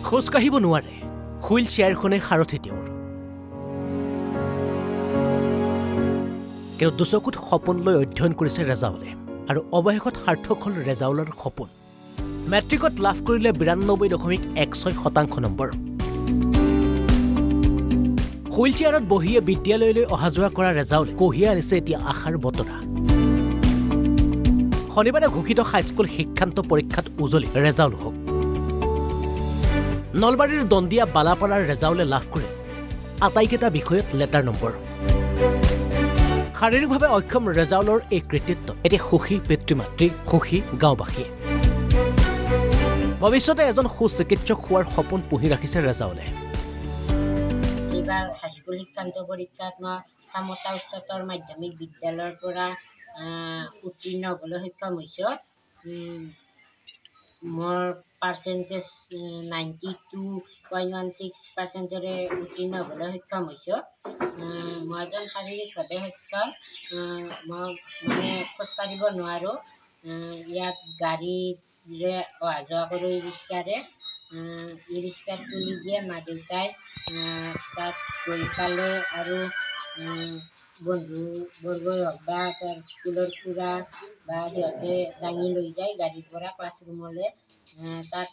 খোজ কাঢ়িব নোৱাৰে হুইল চেয়াৰখনে সাৰথি তেওঁৰ কিন্তু দুচকুত সপোন লৈ অধ্যয়ন কৰিছে ৰেজাউলে আৰু অৱশেষত সাৰ্থক হ'ল ৰেজাউলৰ সপোন মেট্ৰিকত লাভ কৰিলে 92.16% নম্বৰ হুইল চেয়াৰত বহিয়ে বিদ্যালয়লৈ অহা যোৱা কৰা ৰেজাউলে কঢ়িয়াই আনিছে এতিয়া আশাৰ বতৰা শনিবাৰে ঘোষিত হাইস্কুল শিক্ষান্ত পৰীক্ষাত উজলি ৰেজাউল হক নলবাৰীৰ দন্দিয়া বালাপাৰাৰ ৰেজাউলে লাভ কৰে আটাইকেইটা বিষয়ত লেটাৰ নম্বৰ শাৰীৰিকভাৱে অক্ষম ৰেজাউলৰ এই কৃতিত্ব এতিয়া সুখী পিতৃ-মাতৃ সুখী গাঁওবাসী ভৱিষ্যতে এজন সুচিকিৎসক হোৱাৰ সপোন পুহি ৰাখিছে ৰেজাউলে এইবাৰ হাইস্কুল শিক্ষান্ত পৰীক্ষাত মই চামতা উচ্চতৰ মাধ্যমিক বিদ্যালয়ৰ পৰা উত্তীৰ্ণ হ'বলৈ সক্ষম হৈছোঁ মোৰ পাৰ্চেণ্টেজ 92.16%ৰে উত্তীৰ্ণ হ'বলৈ সক্ষম হৈছোঁ মই এজন শাৰীৰিকভাৱে সক্ষম মই মানে খোজকাঢ়িব নোৱাৰোঁ ইয়াত গাড়ীৰে অহা যোৱা কৰোঁ ই ৰিক্সাত তুলি দিয়ে মা দেউতাই তাত গৈ পালে আৰু বন্ধুবৰ্গই হওক বা তাৰ স্কুলৰ খুৰা বা সিহঁতে দাঙি লৈ যায় গাড়ীৰ পৰা ক্লাছৰুমলৈ তাত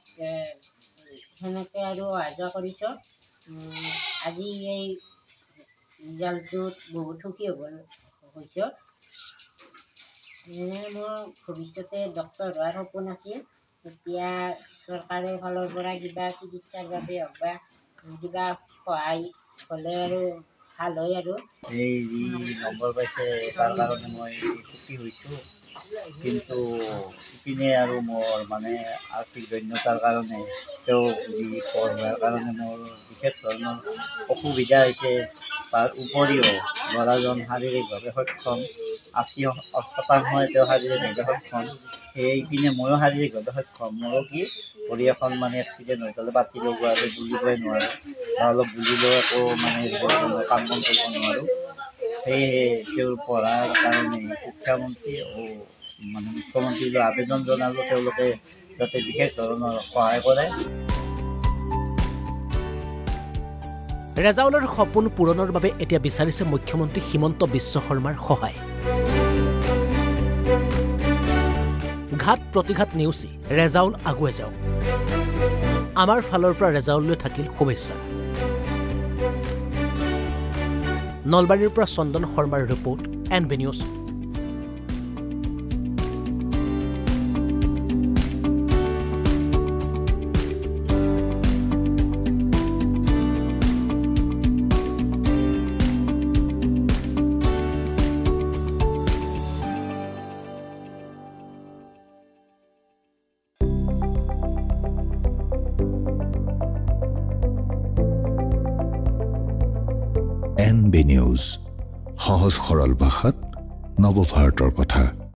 সেনেকৈ আৰু অহা যোৱা কৰিছোঁ আজি এই ৰিজাল্টটোত বহুত সুখী হ'ব হৈছোঁ মোৰ ভৱিষ্যতে ডক্তৰ হোৱাৰ সপোন আছিল এতিয়া চৰকাৰৰ ফালৰ পৰা কিবা চিকিৎসাৰ বাবে হওক বা কিবা সহায় হ'লে আৰু ভাল হয় আৰু এই যি নম্বৰ পাইছে তাৰ কাৰণে মই সুখী হৈছোঁ কিন্তু ইপিনে আৰু মোৰ মানে আৰ্থিক দৈন্যতাৰ কাৰণে তেওঁ যি পঢ়াৰ কাৰণে মোৰ বিশেষ ধৰণৰ অসুবিধা হৈছে তাৰ উপৰিও ল'ৰাজন শাৰীৰিকভাৱে সক্ষম 80% তেওঁ শাৰীৰিকভাৱে সক্ষম সেইপিনে ময়ো শাৰীৰিকভাৱে সক্ষম মোৰো কি ভৰি এখন মানে এক্সিডেণ্ট হৈ গ'লে বাতি লগোৱা আৰু বুলিবই নোৱাৰোঁ বা অলপ বুলিলেও একো মানে কাম বন কৰিব নোৱাৰোঁ সেয়েহে তেওঁৰ পঢ়াৰ কাৰণে শিক্ষামন্ত্ৰী মানে মুখ্যমন্ত্ৰীলৈ আবেদন জনালোঁ তেওঁলোকে যাতে বিশেষ ধৰণৰ সহায় কৰে ৰেজাউলৰ সপোন পূৰণৰ বাবে এতিয়া বিচাৰিছে মুখ্যমন্ত্ৰী হিমন্ত বিশ্ব শৰ্মাৰ সহায় ঘাট প্ৰতিঘাত নেওচি ৰেজাউল আগুৱাই যাওক আমাৰ ফালৰ পৰা ৰেজাউললৈ থাকিল শুভেচ্ছা নলবাৰীৰ পৰা চন্দন শৰ্মাৰ report NB news NB news সহজ সৰল ভাষাত নৱভাৰতৰ কথা